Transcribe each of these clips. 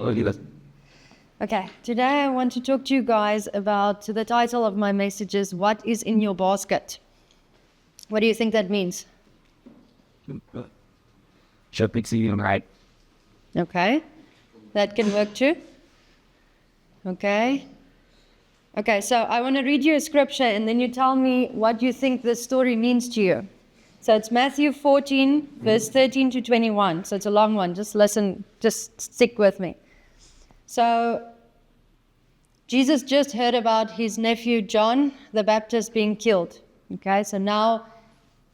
Okay, today I want to talk to you guys about the title of my message is What is in Your Basket? What do you think that means? Okay, that can work too. Okay, so I want to read you a scripture and then you tell me what you think this story means to you. So it's Matthew 14, verse 13 to 21. So it's a long one. Just listen, just stick with me. So Jesus just heard about his nephew John the Baptist being killed. Okay, so now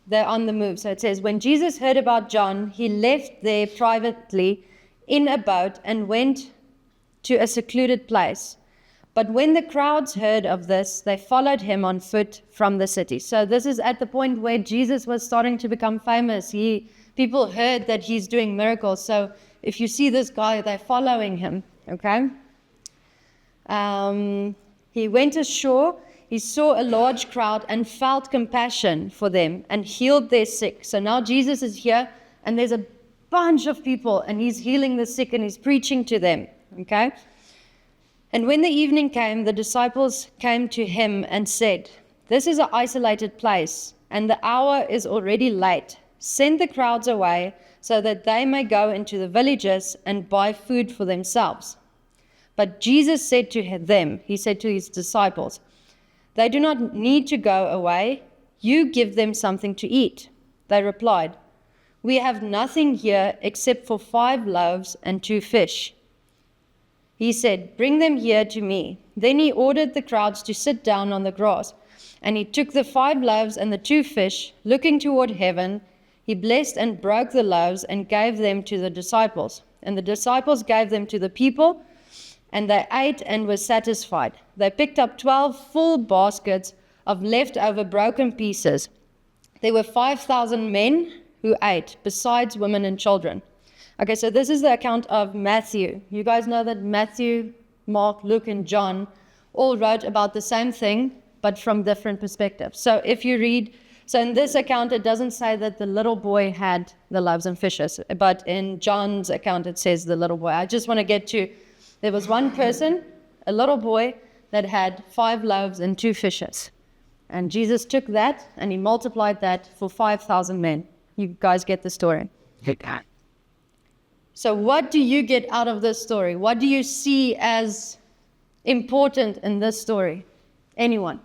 they're on the move. So it says, when Jesus heard about John, he left there privately in a boat and went to a secluded place. But when the crowds heard of this, they followed him on foot from the city. So this is at the point where Jesus was starting to become famous. People heard that he's doing miracles. So if you see this guy, they're following him. Okay. He went ashore. He saw a large crowd and felt compassion for them and healed their sick. So now Jesus is here and there's a bunch of people and he's healing the sick and he's preaching to them. Okay. And when the evening came, the disciples came to him and said, this is an isolated place and the hour is already late. Send the crowds away so that they may go into the villages and buy food for themselves. But Jesus said to them, he said to his disciples, they do not need to go away. You give them something to eat. They replied, we have nothing here except for 5 loaves and 2 fish. He said, bring them here to me. Then he ordered the crowds to sit down on the grass. And he took the 5 loaves and the 2 fish, looking toward heaven. He blessed and broke the loaves and gave them to the disciples. And the disciples gave them to the people, and they ate and were satisfied. They picked up 12 full baskets of leftover broken pieces. There were 5,000 men who ate, besides women and children. Okay, so this is the account of Matthew. You guys know that Matthew, Mark, Luke, and John all wrote about the same thing, but from different perspectives. So if you read, so in this account, it doesn't say that the little boy had the loaves and fishes, but in John's account, it says the little boy. I just want to get to, there was one person, a little boy, that had 5 loaves and 2 fishes. And Jesus took that and he multiplied that for 5,000 men. You guys get the story. So what do you get out of this story? What do you see as important in this story? Anyone?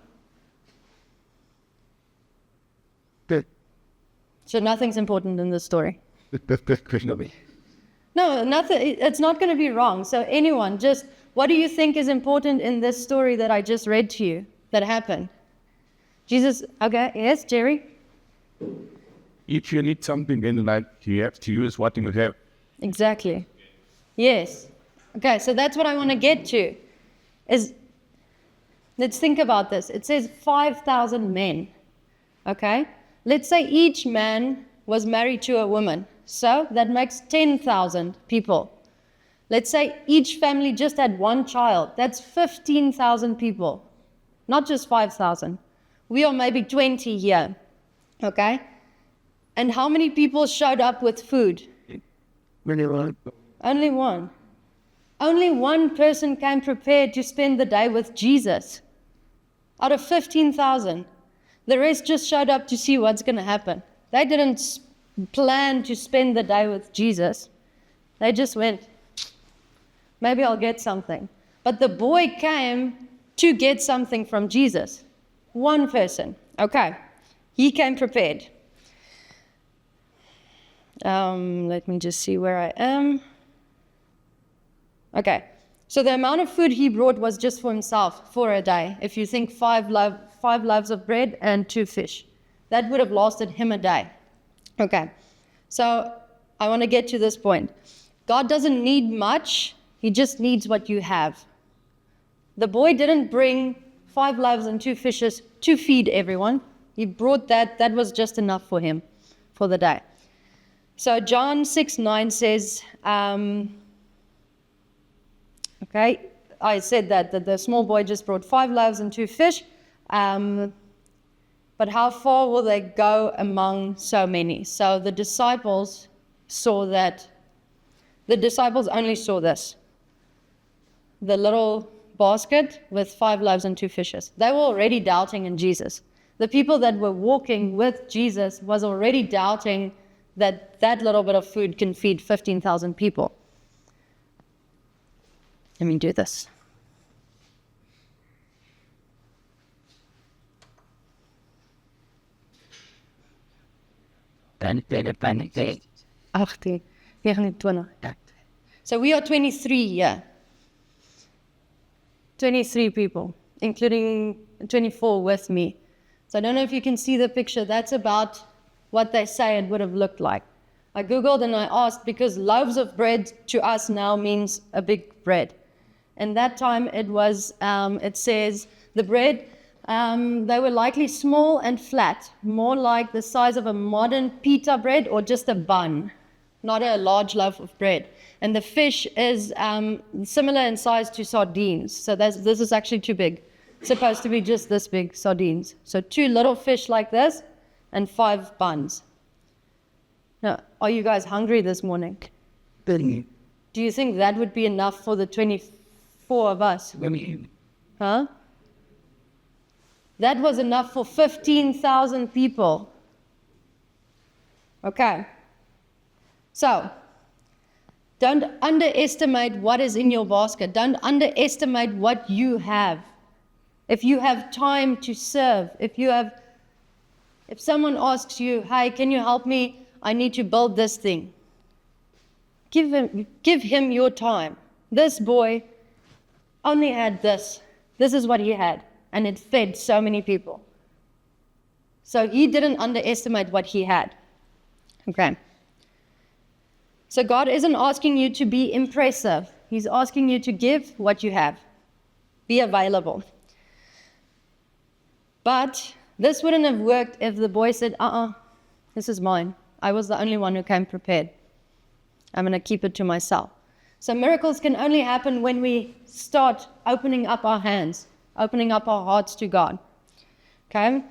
Good. So nothing's important in this story? No, nothing. It's not going to be wrong. So anyone, just what do you think is important in this story that I just read to you that happened? Jesus, okay, yes, Jerry? If you need something in life, you have to use what you have. Exactly. Yes. Okay, so that's what I want to get to. Let's think about this. It says 5,000 men. Okay? Let's say each man was married to a woman. So that makes 10,000 people. Let's say each family just had one child. That's 15,000 people. Not just 5,000. We are maybe 20 here. Okay? And how many people showed up with food? Only one. Only one person came prepared to spend the day with Jesus out of 15,000. The rest just showed up to see what's going to happen. They didn't plan to spend the day with Jesus. They just went, maybe I'll get something. But the boy came to get something from Jesus. One person. Okay. He came prepared. Let me just see where I am. Okay, so the amount of food he brought was just for himself for a day. If you think 5 loaves of bread and 2 fish, that would have lasted him a day. Okay, so I want to get to this point. God doesn't need much, he just needs what you have. The boy didn't bring 5 loaves and 2 fishes to feed everyone. He brought that was just enough for him for the day. So John 6:9 says, okay, I said that the small boy just brought 5 loaves and 2 fish, but how far will they go among so many? So the disciples saw that, the disciples only saw this. the little basket with 5 loaves and 2 fishes. They were already doubting in Jesus. The people that were walking with Jesus was already doubting that that little bit of food can feed 15,000 people. Let me do this. So we are 23 here. 23 people, including 24 with me. So I don't know if you can see the picture. That's about what they say it would have looked like. I Googled and I asked, because loaves of bread to us now means a big bread. And that time it was, it says, the bread, they were likely small and flat, more like the size of a modern pita bread or just a bun, not a large loaf of bread. And the fish is similar in size to sardines. So this is actually too big. It's supposed to be just this big, sardines. So 2 little fish like this and 5 buns. Now, are you guys hungry this morning? Do you think that would be enough for the 24 of us? Huh? That was enough for 15,000 people. Okay. So, don't underestimate what is in your basket. Don't underestimate what you have. If you have time to serve, if someone asks you, hey, can you help me? I need to build this thing. Give him your time. This boy only had this. This is what he had. And it fed so many people. So he didn't underestimate what he had. Okay. So God isn't asking you to be impressive. He's asking you to give what you have. Be available. But this wouldn't have worked if the boy said, this is mine. I was the only one who came prepared. I'm going to keep it to myself. So miracles can only happen when we start opening up our hands, opening up our hearts to God. Okay?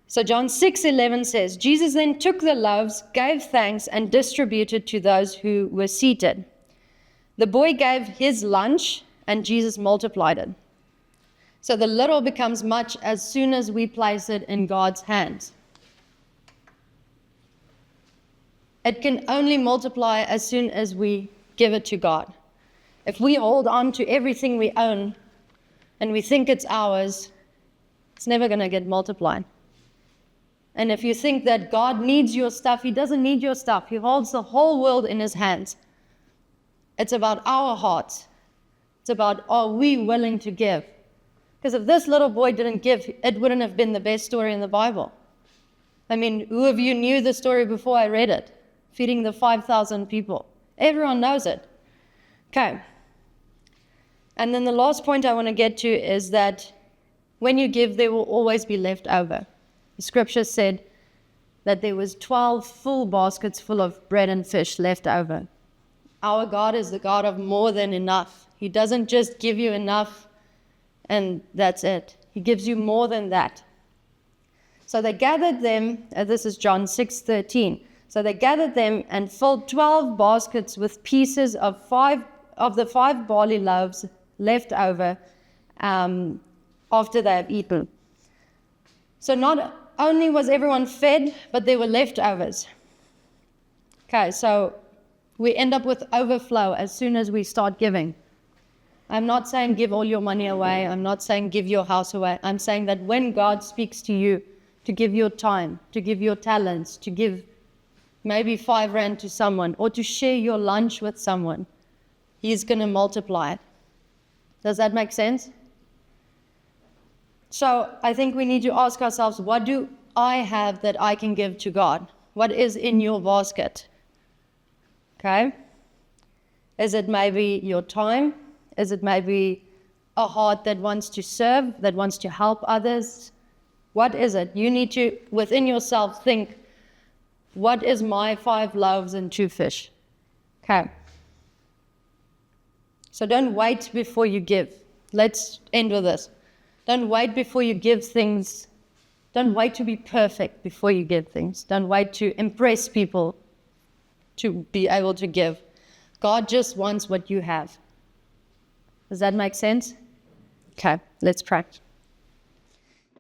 So John 6:11 says, Jesus then took the loaves, gave thanks, and distributed to those who were seated. The boy gave his lunch, and Jesus multiplied it. So the little becomes much as soon as we place it in God's hands. It can only multiply as soon as we give it to God. If we hold on to everything we own and we think it's ours, it's never going to get multiplied. And if you think that God needs your stuff, He doesn't need your stuff. He holds the whole world in His hands. It's about our hearts. It's about, are we willing to give? Because if this little boy didn't give, it wouldn't have been the best story in the Bible. I mean, who of you knew the story before I read it? Feeding the 5,000 people. Everyone knows it. Okay. And then the last point I want to get to is that when you give, there will always be left over. The scripture said that there was 12 full baskets full of bread and fish left over. Our God is the God of more than enough. He doesn't just give you enough and that's it. He gives you more than that. So they gathered them, this is John 6:13. So they gathered them and filled 12 baskets with pieces of the 5 barley loaves left over after they had eaten. So not only was everyone fed, but there were leftovers. Okay, so we end up with overflow as soon as we start giving. I'm not saying give all your money away. I'm not saying give your house away. I'm saying that when God speaks to you, to give your time, to give your talents, to give maybe 5 rand to someone, or to share your lunch with someone, He's going to multiply it. Does that make sense? So I think we need to ask ourselves, what do I have that I can give to God? What is in your basket? Okay? Is it maybe your time? Is it maybe a heart that wants to serve, that wants to help others? What is it? You need to, within yourself, think, what is my 5 loaves and 2 fish? Okay. So don't wait before you give. Let's end with this. Don't wait before you give things. Don't wait to be perfect before you give things. Don't wait to impress people to be able to give. God just wants what you have. Does that make sense? Okay, let's pray.